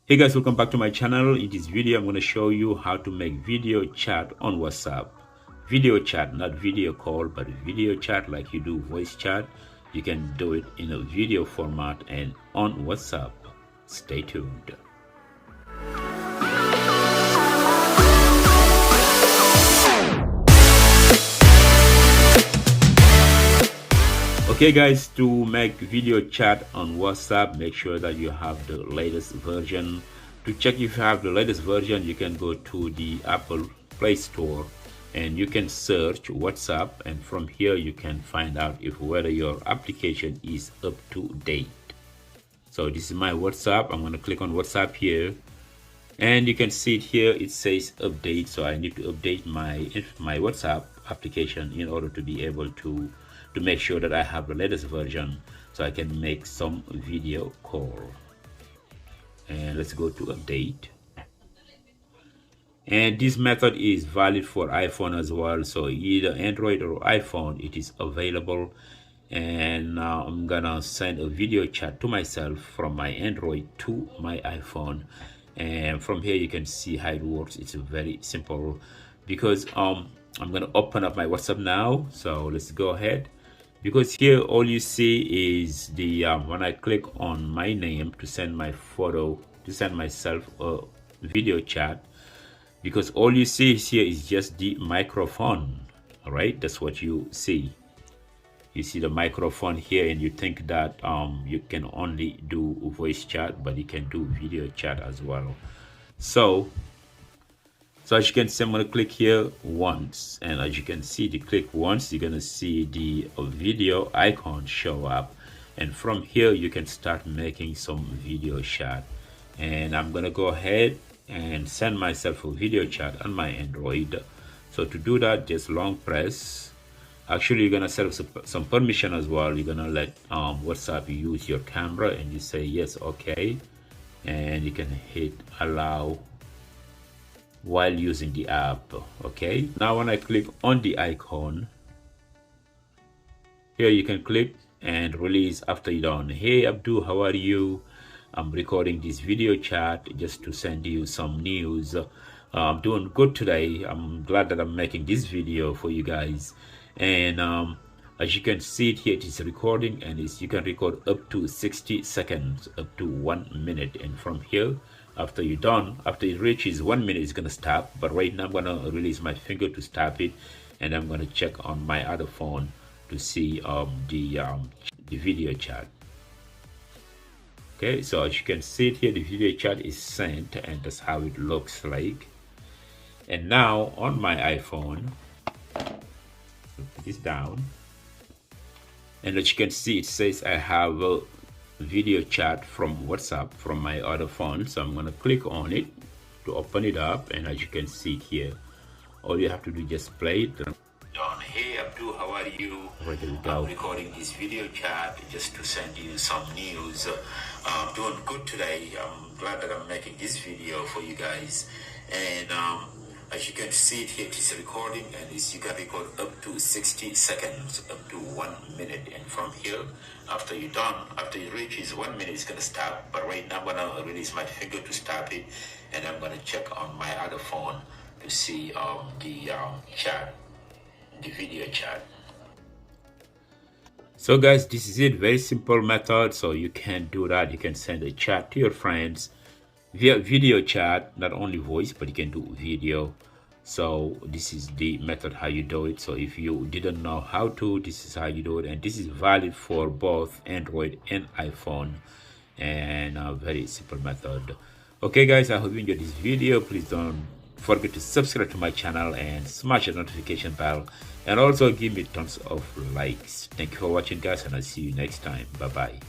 Hey guys, welcome back to my channel. In this video I'm going to show you how to make video chat on WhatsApp. Video chat, not video call, but video chat like you do voice chat. You can do it in a video format and on WhatsApp. Stay tuned. Okay guys, to make video chat on WhatsApp, make sure that you have the latest version. To check if you have the latest version, you can go to the Apple Play Store and you can search WhatsApp, and from here you can find out if whether your application is up to date. So this is my WhatsApp. I'm going to click on WhatsApp here, and you can see it here, it says update. So I need to update my WhatsApp application in order to be able to make sure that I have the latest version so I can make some video call. And let's go to update. And this method is valid for iPhone as well, so either Android or iPhone it is available. And now I'm gonna send a video chat to myself from my Android to my iPhone, and from here you can see how it works. It's very simple because I'm gonna open up my WhatsApp now. So let's go ahead, because here all you see is the when I click on my name to send my photo, to send myself a video chat, because all you see here is just the microphone. All right, that's what you see. You see the microphone here, and you think that you can only do voice chat, but you can do video chat as well. So as you can see, I'm going to click here once, and as you can see, the click once, you're going to see the video icon show up, and from here you can start making some video chat. And I'm going to go ahead and send myself a video chat on my Android. So to do that, just long press. Actually, you're going to set up some permission as well. You're going to let WhatsApp use your camera, and you say yes, okay, and you can hit allow while using the app. Okay, now when I click on the icon here, you can click and release after you're done. Hey Abdul, how are you? I'm recording this video chat just to send you some news. I'm doing good today. I'm glad that I'm making this video for you guys. And as you can see it here, it is recording, and you can record up to 60 seconds, up to 1 minute. And from here, after you're done, after it reaches 1 minute, it's gonna stop. But right now I'm gonna release my finger to stop it, and I'm gonna check on my other phone to see the video chat. Okay, so as you can see it here, the video chat is sent, and that's how it looks like. And now on my iPhone, put this down, and as you can see, it says I have a video chat from WhatsApp from my other phone. So I'm going to click on it to open it up, and as you can see it here, all you have to do is just play it. Hey Abdul, how are you? Right, there we go. I'm recording this video chat just to send you some news. I'm doing good today. I'm glad that I'm making this video for you guys. And as you can see it here, it is recording, and you can record up to 60 seconds, up to 1 minute. And from here, after you're done, after it reaches 1 minute, it's gonna stop. But right now I'm gonna release my finger to stop it, and I'm gonna check on my other phone to see the chat, the video chat. So guys, this is it. Very simple method. So you can do that. You can send a chat to your friends via video chat, not only voice, but you can do video. So this is the method how you do it. So if you didn't know how to, this is how you do it, and this is valid for both Android and iPhone, and a very simple method. Okay guys, I hope you enjoyed this video. Please don't forget to subscribe to my channel and smash the notification bell, and also give me tons of likes. Thank you for watching guys, and I'll see you next time. Bye bye.